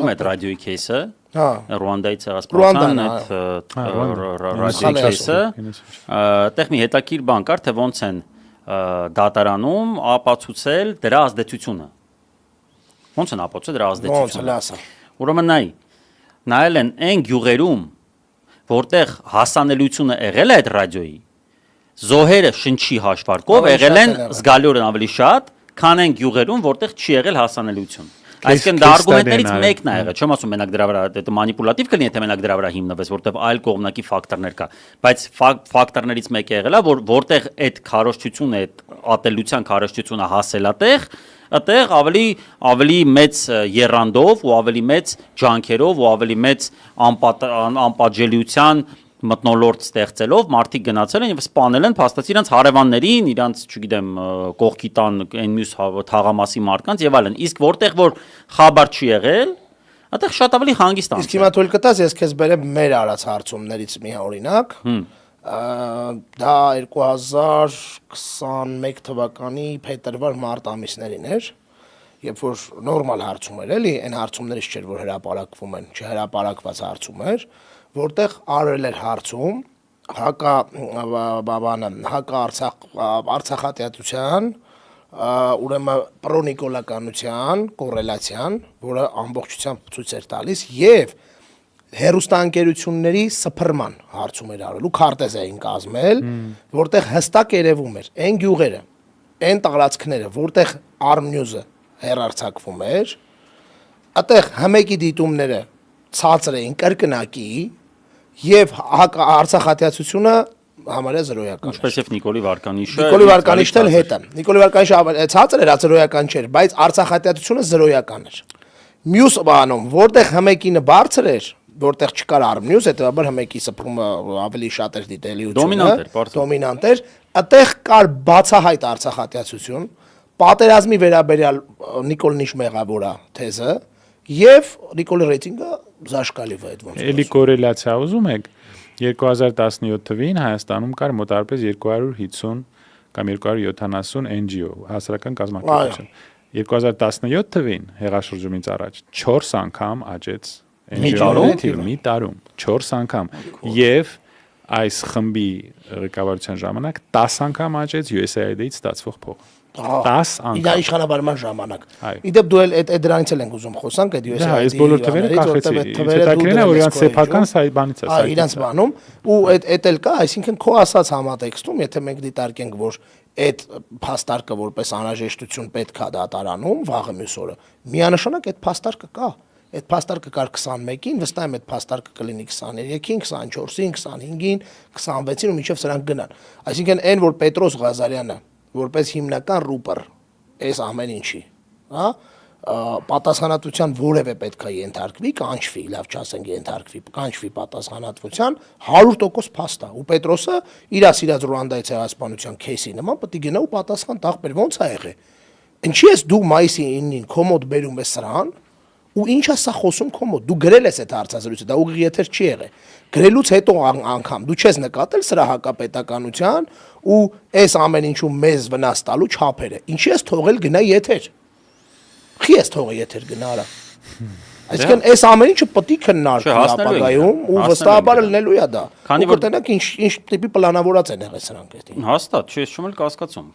նկատում այդ ռադիոյի кейսը, Ռուանդայից Ռուանդան այդ ռադիոյի кейսը, այդտեղ մի հետաքրքիր բան կար, թե ոնց են դատարանում ապացուցել դրա ազդեցությունը։ Ոնց են ապացուցել դրա ազդեցությունը։ Ուրեմն նայել են այն գյուղերում, որտեղ հասանելիությունը եղել է այդ ռադիոյի, զոհերը շնչի հաշվարկով եղել են զգալիորեն ավելի շատ, քան այն գյուղերում, որտեղ չի եղել հասանելիություն։ Այսինքն դա արգումենտներից մեկն է եղել, չեմ ասում մենակ դրա վրա, դա մանիպուլատիվ կլինի, եթե մենակ դրա վրա հիմնվես, որտեղ այլ կողմնակի ֆակտորներ կա, բայց ֆակտորներից մեկը եղել է, որտեղ այդ քարոզչությունը, այդ ատելության քարոզչությունը հասել այդտեղ ավելի մեծ եռանդով ու ավելի մեծ ջանքերով ու ավելի մեծ անպատժելիության մտնոլորտ ստեղծելով մարդիկ գնացել են եւ սպանել են, փաստացի իրենց հարևաններին, իրենց, չգիտեմ, կողքի տան այն մյուս թաղամասի մարդկանց եւ այլն։ Իսկ որտեղ որ խաբար չի եղել, այդտեղ շատ ավելի հանգիստ անց։ Իսկ հիմա թույլ կտաս, ես քեզ բերեմ մեր արած հարցումներից մի օրինակ։ Դա 2021 թվականի փետրվար-մարտ ամիսներին էր, երբ որ նորմալ հարցում էր, էլի, այն հարցումներից չէր, որ հրապարակվում են, չհրապարակված հարցում էր, որտեղ արել էր հարցում Արցախատյացության, ուրեմն պրոնիկոլականության կոռելացիան, որը ամբողջությամբ ցույց էր տալիս եւ հերոստանգերությունների սփռման հարցում էր արել ու քարտեզ էին կազմել, որտեղ հստակ երևում էր այն գյուղերը, այն տարածքները, որտեղ Armnews-ը հերարցակվում էր, այդտեղ համեկի դիտումները ցածր էին կրկնակի եւ Արցախատյացությունը համարյա զրոյական։ Ինչպես եւ Նիկոլի Վարկանիշը։ Նիկոլի Վարկանիշն էլ հետը։ Նիկոլի Վարկանիշը ցածր էր, զրոյական չէր, բայց Արցախատյացությունը զրոյական էր։ Մյուս բանում, որտեղ համեկինը բարձր էր, որտեղ չկար Armnews, հետեւաբար համեկի սփռումը ավելի շատ էր դիտելիությունը, դոմինանտ էր, այդտեղ կար բացահայտ Արցախատյացություն, պատերազմի վերաբերյալ Նիկոլնիշ մեղավոր է թեզը եւ Նիկոլի ռեյտինգը զաշկալի է այդ ոնց։ Էլի կորելացիա ուզում եք 2017 թվին Հայաստանում կար մոտավորապես 250 կամ 270 NGO հասարակական կազմակերպություն։ 2017 թվին հեղաշրջումից առաջ 4 անգամ աճեց մի տարում 4 անգամ եւ այս խմբի ղեկավարության ժամանակ 10 անգամ աճեց USAID-ից ստացվող փողը։ 10 անգամ։ Իրա իշխանաբարման ժամանակ։ Իդեպ դու էլ դրանից էլ ենք ուզում խոսանք այդ USAID-ի։ Այս բոլոր թվերը կախեցի։ Հետաքրքրին է որ իրանց սեփական բանից է։ Իրանց բանում ու այդ էլ կա, այսինքն քո ասած համատեքստում, եթե մենք դիտարկենք, որ այդ փաստարկը որպես անհրաժեշտություն պետք է դատարանում վաղը մյուս օրը, միանշանակ այդ փաստարկը կա։ Այդ փաստարկը կար 21-ին, վստահ եմ այդ փաստարկը կլինի 23-ին, 24-ին, 25-ին, 26-ին ու մինչև սրանք գնան։ Այսինքն այն որ Պետրոս Ղազարյանը որպես հիմնական ռուպեր այս ամեն ինչի, հա, պատասխանատվության որևէ պետք է ենթարկվի, կանչվի, լավ չասենք ենթարկվի, կանչվի պատասխանատվության 100% փաստ է։ Ու Պետրոսը իր ասիրած Ռուանդայի ցեղասպանության քեյսի նման պետք է գնա ու պատասխան տաղբեր ոնց է եղել։ Ինչի՞ ես դու մայիսի 9-ին կոմոդ բերում ես սրան ու ինչ է սա խոսում կոմոդ։ Դու գրել ես այդ հարցազրույցը, դա ուղիղ եթեր չի եղել։ Գրելուց հետո անգամ դու չես նկատել սրա հակապետականության ու այս ամեն ինչու մեզ վնաս տալու չափերը։ Ինչի՞ ես թողել գնա եթեր։ Խի ես թողել եթեր գնա արա։ Այսինքն այս ամեն ինչը պետք է քննարկվի ապագայում ու վստահաբար լինելու է դա։ Քանի որ տենակ ինչ տիպի պլանավորած են եղել սրանք այդ։ Հաստատ, չի ես չում էլ կասկածում։